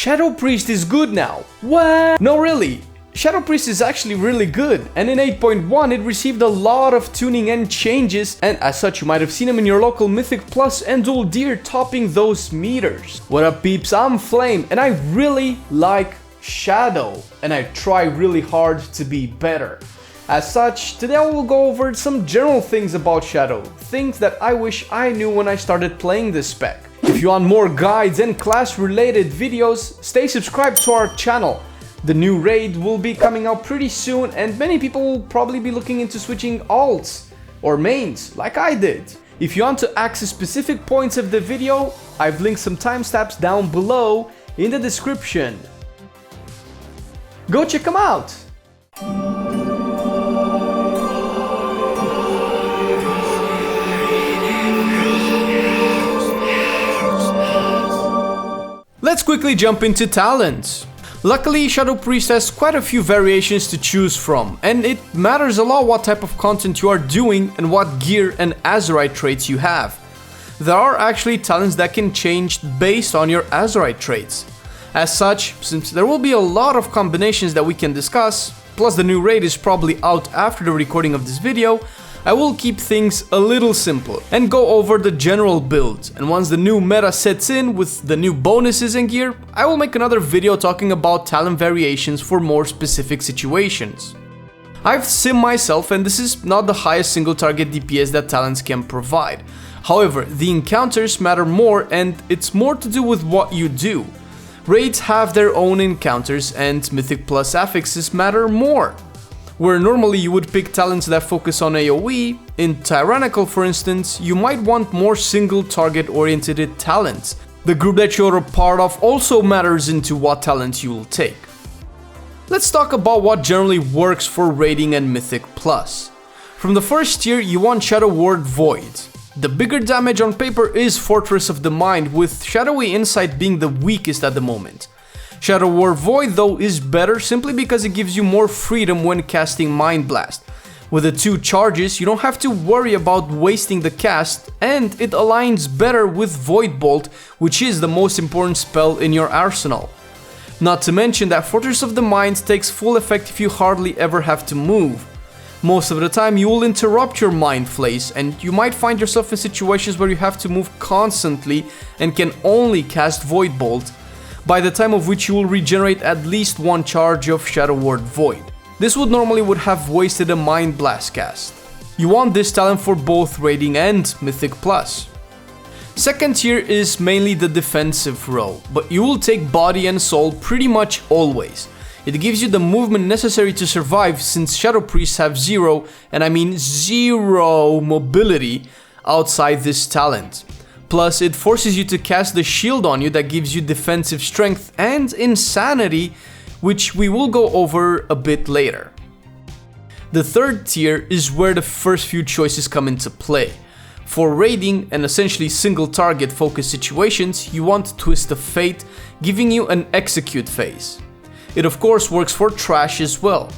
Shadow Priest is good now. What? No, really. Shadow Priest is actually really good, and in 8.1 it received a lot of tuning and changes, and as such you might have seen him in your local Mythic Plus and Dual Deer topping those meters. What up peeps, I'm Flame, and I really like Shadow, and I try really hard to be better. As such, today I will go over some general things about Shadow, things that I wish I knew when I started playing this spec. If you want more guides and class related videos, stay subscribed to our channel. The new raid will be coming out pretty soon, and many people will probably be looking into switching alts or mains like I did. If you want to access specific points of the video, I've linked some timestamps down below in the description. Go check them out! Let's quickly jump into talents. Luckily, Shadow Priest has quite a few variations to choose from, and it matters a lot what type of content you are doing and what gear and Azerite traits you have. There are actually talents that can change based on your Azerite traits. As such, since there will be a lot of combinations that we can discuss, plus the new raid is probably out after the recording of this video, I will keep things a little simple and go over the general build, and once the new meta sets in with the new bonuses and gear, I will make another video talking about talent variations for more specific situations. I've simmed myself, and this is not the highest single target DPS that talents can provide. However, the encounters matter more, and it's more to do with what you do. Raids have their own encounters, and Mythic Plus affixes matter more. Where normally you would pick talents that focus on AoE, in Tyrannical for instance, you might want more single target oriented talents. The group that you're a part of also matters into what talents you will take. Let's talk about what generally works for raiding and Mythic Plus. From the first tier you want Shadow Word Void. The bigger damage on paper is Fortress of the Mind, with Shadowy Insight being the weakest at the moment. Shadow Word Void though is better simply because it gives you more freedom when casting Mind Blast. With the 2 charges you don't have to worry about wasting the cast, and it aligns better with Void Bolt, which is the most important spell in your arsenal. Not to mention that Fortress of the Mind takes full effect if you hardly ever have to move. Most of the time you will interrupt your Mind Flays, and you might find yourself in situations where you have to move constantly and can only cast Void Bolt, by the time of which you will regenerate at least 1 charge of Shadow Word Void. This would normally have wasted a Mind Blast cast. You want this talent for both raiding and Mythic Plus. Second tier is mainly the defensive row, but you will take Body and Soul pretty much always. It gives you the movement necessary to survive, since Shadow Priests have 0, and I mean 0 mobility outside this talent. Plus, it forces you to cast the shield on you that gives you defensive strength and insanity, which we will go over a bit later. The third tier is where the first few choices come into play. For raiding and essentially single target focused situations, you want Twist of Fate, giving you an execute phase. It of course works for trash as well.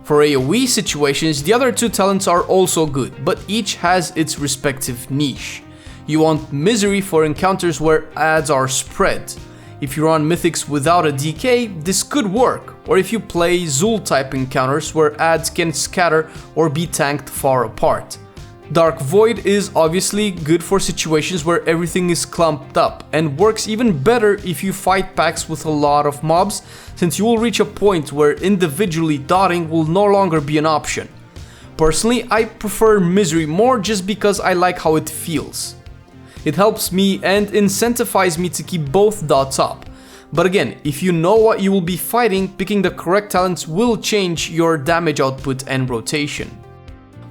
For AoE situations, the other 2 talents are also good, but each has its respective niche. You want Misery for encounters where adds are spread. If you run Mythics without a DK, this could work, or if you play Zul type encounters where adds can scatter or be tanked far apart. Dark Void is obviously good for situations where everything is clumped up, and works even better if you fight packs with a lot of mobs, since you will reach a point where individually dotting will no longer be an option. Personally, I prefer Misery more just because I like how it feels. It helps me and incentivizes me to keep both dots up. But again, if you know what you will be fighting, picking the correct talents will change your damage output and rotation.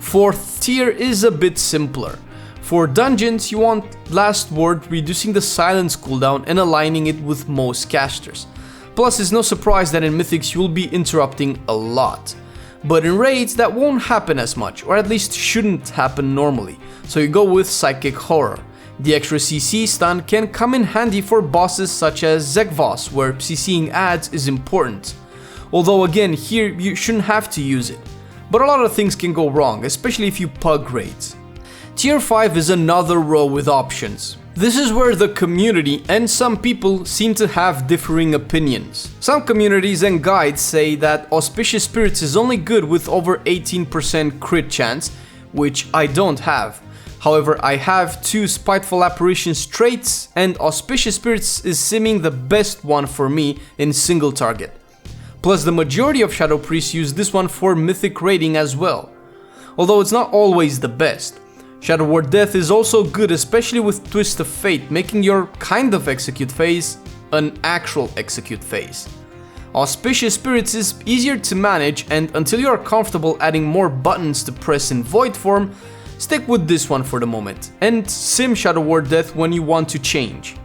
Fourth tier is a bit simpler. For dungeons, you want Last Word, reducing the silence cooldown and aligning it with most casters. Plus, it's no surprise that in Mythics you will be interrupting a lot. But in raids that won't happen as much, or at least shouldn't happen normally, so you go with Psychic Horror. The extra CC stun can come in handy for bosses such as Zekvos, where CCing adds is important. Although again, here you shouldn't have to use it. But a lot of things can go wrong, especially if you pug raids. Tier 5 is another row with options. This is where the community and some people seem to have differing opinions. Some communities and guides say that Auspicious Spirits is only good with over 18% crit chance, which I don't have. However, I have 2 Spiteful Apparitions traits, and Auspicious Spirits is seeming the best one for me in single target. Plus, the majority of Shadow Priests use this one for mythic raiding as well, although it's not always the best. Shadow Ward Death is also good, especially with Twist of Fate, making your kind of execute phase an actual execute phase. Auspicious Spirits is easier to manage, and until you are comfortable adding more buttons to press in Void form, stick with this one for the moment, and sim Shadow Ward Death when you want to change.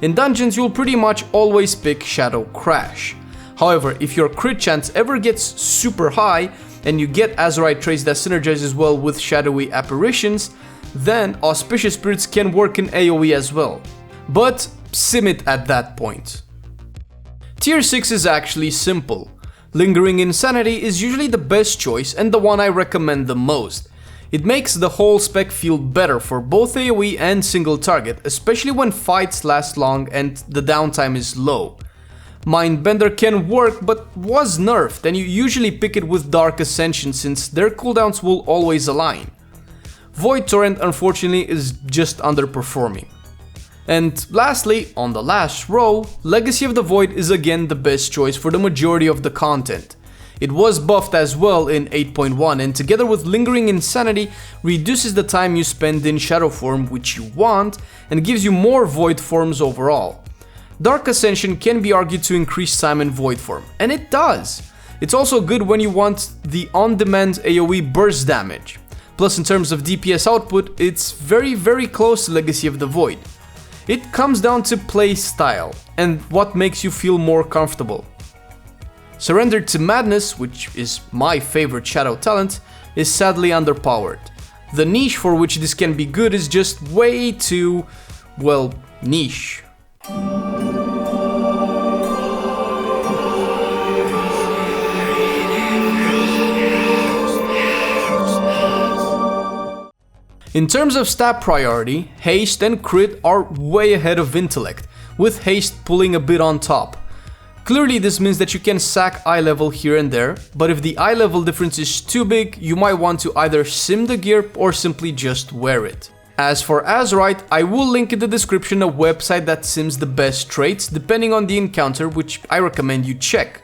In dungeons you'll pretty much always pick Shadow Crash. However, if your crit chance ever gets super high, and you get Azerite traits that synergizes well with shadowy apparitions, then Auspicious Spirits can work in AoE as well. But sim it at that point. Tier 6 is actually simple. Lingering Insanity is usually the best choice and the one I recommend the most. It makes the whole spec feel better for both AoE and single target, especially when fights last long and the downtime is low. Mindbender can work, but was nerfed, and you usually pick it with Dark Ascension since their cooldowns will always align. Void Torrent unfortunately is just underperforming. And lastly, on the last row, Legacy of the Void is again the best choice for the majority of the content. It was buffed as well in 8.1 and together with Lingering Insanity reduces the time you spend in Shadow form, which you want, and gives you more Void forms overall. Dark Ascension can be argued to increase time in Void form, and it does. It's also good when you want the on-demand AoE burst damage. Plus, in terms of DPS output, it's very close to Legacy of the Void. It comes down to play style and what makes you feel more comfortable. Surrender to Madness, which is my favorite shadow talent, is sadly underpowered. The niche for which this can be good is just way too, well, niche. In terms of stat priority, Haste and Crit are way ahead of Intellect, with Haste pulling a bit on top. Clearly this means that you can sack eye level here and there, but if the eye level difference is too big, you might want to either sim the gear or simply just wear it. As for Azerite, I will link in the description a website that sims the best traits depending on the encounter, which I recommend you check.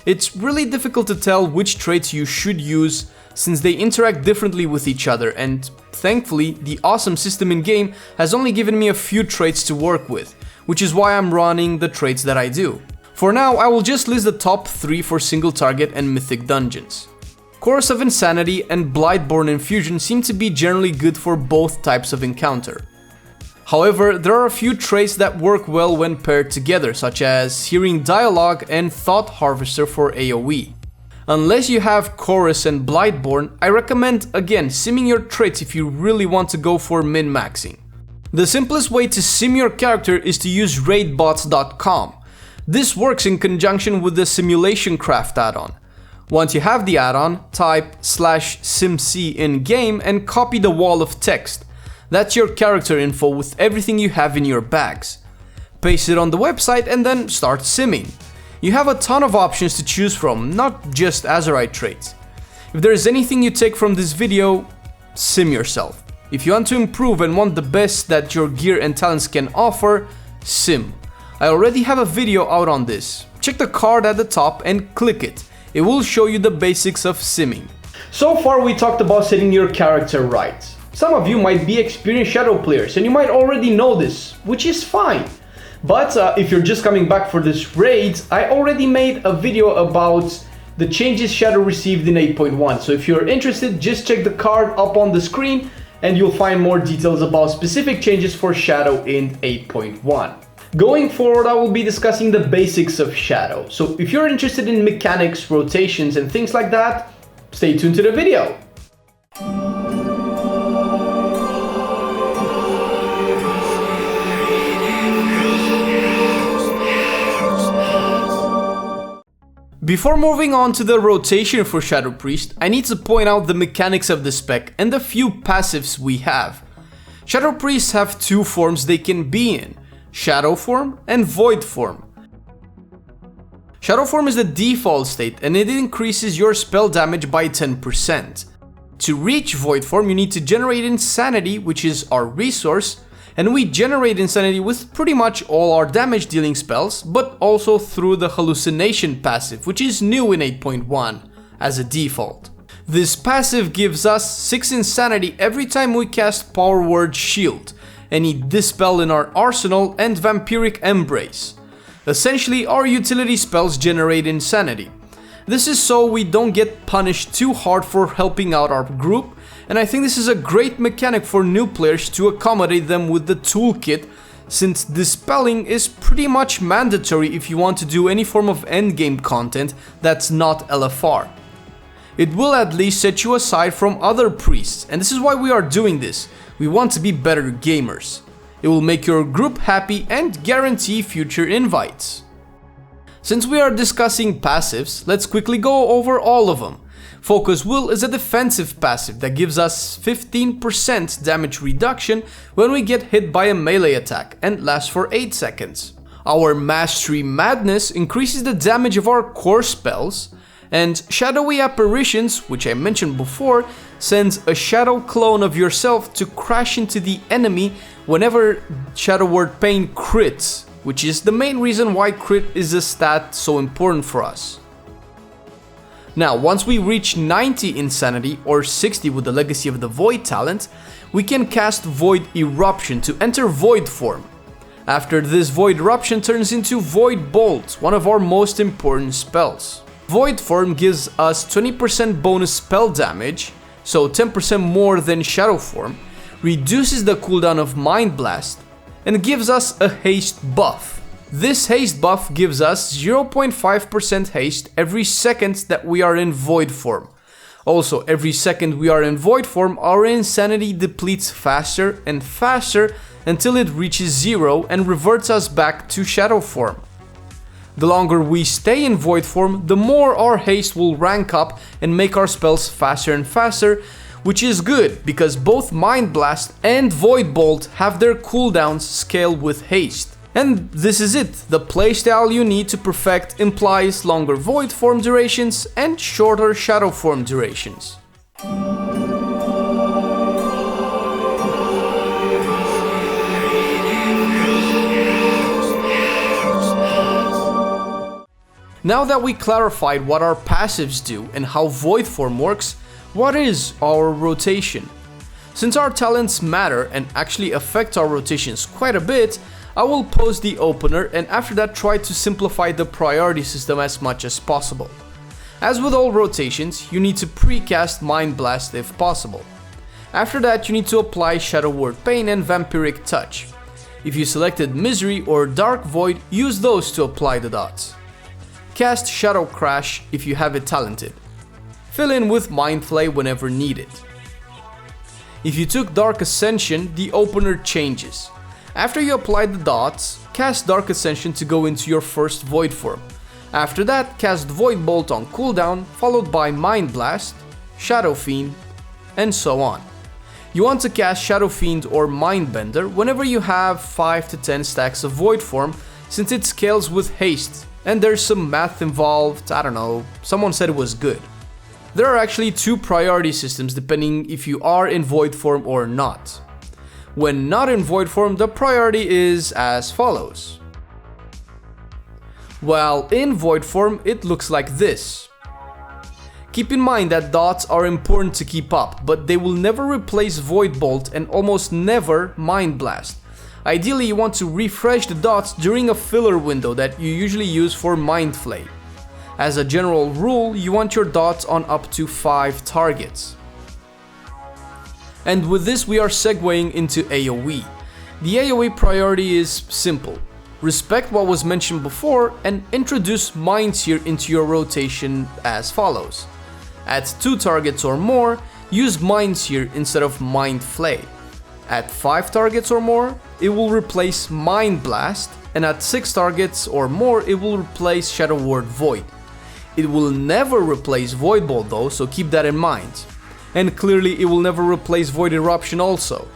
It's really difficult to tell which traits you should use since they interact differently with each other, and thankfully the awesome system in game has only given me a few traits to work with, which is why I'm running the traits that I do. For now, I will just list the top 3 for single target and mythic dungeons. Chorus of Insanity and Blightborn Infusion seem to be generally good for both types of encounter. However, there are a few traits that work well when paired together, such as Hearing Dialogue and Thought Harvester for AoE. Unless you have Chorus and Blightborn, I recommend again simming your traits if you really want to go for min-maxing. The simplest way to sim your character is to use raidbots.com. This works in conjunction with the Simulation Craft add-on. Once you have the add-on, type /simc in game and copy the wall of text. That's your character info with everything you have in your bags. Paste it on the website and then start simming. You have a ton of options to choose from, not just Azerite traits. If there is anything you take from this video, sim yourself. If you want to improve and want the best that your gear and talents can offer, sim. I already have a video out on this. Check the card at the top and click it. It will show you the basics of simming. So far we talked about setting your character right. Some of you might be experienced Shadow players and you might already know this, which is fine. But if you're just coming back for this raid, I already made a video about the changes Shadow received in 8.1. So if you're interested, just check the card up on the screen and you'll find more details about specific changes for Shadow in 8.1. Going forward, I will be discussing the basics of Shadow. So if you're interested in mechanics, rotations and things like that, stay tuned to the video. Before moving on to the rotation for Shadow Priest, I need to point out the mechanics of the spec and the few passives we have. Shadow Priests have two forms they can be in, Shadow form and Void form. Shadow form is the default state and it increases your spell damage by 10%. To reach Void form you need to generate Insanity, which is our resource, and we generate Insanity with pretty much all our damage dealing spells, but also through the Hallucination passive, which is new in 8.1 as a default. This passive gives us 6 Insanity every time we cast Power Word Shield, any Dispel in our arsenal, and Vampiric Embrace. Essentially, our utility spells generate Insanity. This is so we don't get punished too hard for helping out our group, and I think this is a great mechanic for new players to accommodate them with the toolkit, since dispelling is pretty much mandatory if you want to do any form of endgame content that's not LFR. It will at least set you aside from other priests, and this is why we are doing this. We want to be better gamers. It will make your group happy and guarantee future invites. Since we are discussing passives, let's quickly go over all of them. Focus Will is a defensive passive that gives us 15% damage reduction when we get hit by a melee attack and lasts for 8 seconds. Our Mastery Madness increases the damage of our core spells, and Shadowy Apparitions, which I mentioned before, sends a shadow clone of yourself to crash into the enemy whenever Shadow Word Pain crits, which is the main reason why crit is a stat so important for us. Now, once we reach 90 Insanity or 60 with the Legacy of the Void talent, we can cast Void Eruption to enter Void form. After this, Void Eruption turns into Void Bolt, one of our most important spells. Void form gives us 20% bonus spell damage, so 10% more than Shadow form, reduces the cooldown of Mind Blast, and gives us a haste buff. This haste buff gives us 0.5% haste every second that we are in Void form. Also, every second we are in Void form, our Insanity depletes faster and faster until it reaches 0 and reverts us back to Shadow form. The longer we stay in Void form, the more our haste will rank up and make our spells faster and faster, which is good because both Mind Blast and Void Bolt have their cooldowns scaled with haste. And this is it, the playstyle you need to perfect implies longer Void form durations and shorter Shadow form durations. Now that we clarified what our passives do and how Void form works, what is our rotation? Since our talents matter and actually affect our rotations quite a bit, I will pose the opener and after that try to simplify the priority system as much as possible. As with all rotations, you need to precast Mind Blast if possible. After that, you need to apply Shadow Word Pain and Vampiric Touch. If you selected Misery or Dark Void, use those to apply the dots. Cast Shadow Crash if you have it talented. Fill in with Mind Flay whenever needed. If you took Dark Ascension, the opener changes. After you apply the dots, cast Dark Ascension to go into your first Void form. After that, cast Void Bolt on cooldown, followed by Mind Blast, Shadow Fiend, and so on. You want to cast Shadow Fiend or Mindbender whenever you have 5 to 10 stacks of Void form, since it scales with haste, and there's some math involved, I don't know, someone said it was good. There are actually two priority systems depending if you are in Void form or not. When not in Void form, the priority is as follows. While in Void form, it looks like this. Keep in mind that dots are important to keep up, but they will never replace Void Bolt and almost never Mind Blast. Ideally, you want to refresh the dots during a filler window that you usually use for Mind Flay. As a general rule, you want your dots on up to 5 targets. And with this we are segueing into AoE. The AoE priority is simple. Respect what was mentioned before and introduce Mind Sear into your rotation as follows. At 2 targets or more, use Mind Sear instead of Mind Flay. At 5 targets or more, it will replace Mind Blast, and at 6 targets or more, it will replace Shadow Word Void. It will never replace Void Bolt though, so keep that in mind. And clearly it will never replace Void Eruption also.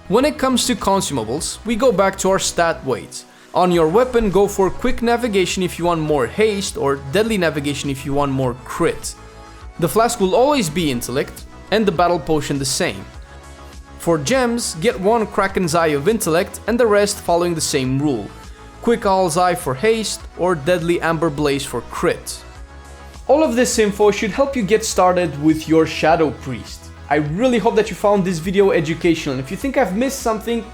When it comes to consumables, we go back to our stat weights. On your weapon, go for quick navigation if you want more haste, or deadly navigation if you want more crit. The flask will always be intellect, and the battle potion the same. For gems, get one Kraken's Eye of intellect and the rest following the same rule. Quick Owl's Eye for haste, or Deadly Amber Blaze for crit. All of this info should help you get started with your Shadow Priest. I really hope that you found this video educational, and if you think I've missed something,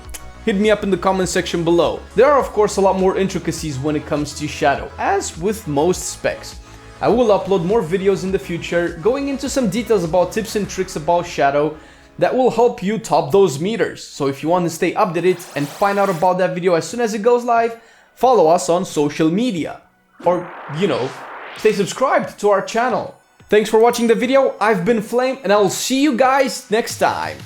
hit me up in the comment section below. There are of course a lot more intricacies when it comes to Shadow, as with most specs. I will upload more videos in the future, going into some details about tips and tricks about Shadow that will help you top those meters. So if you want to stay updated and find out about that video as soon as it goes live, follow us on social media. Or, you know, stay subscribed to our channel. Thanks for watching the video, I've been Flame, and I will see you guys next time.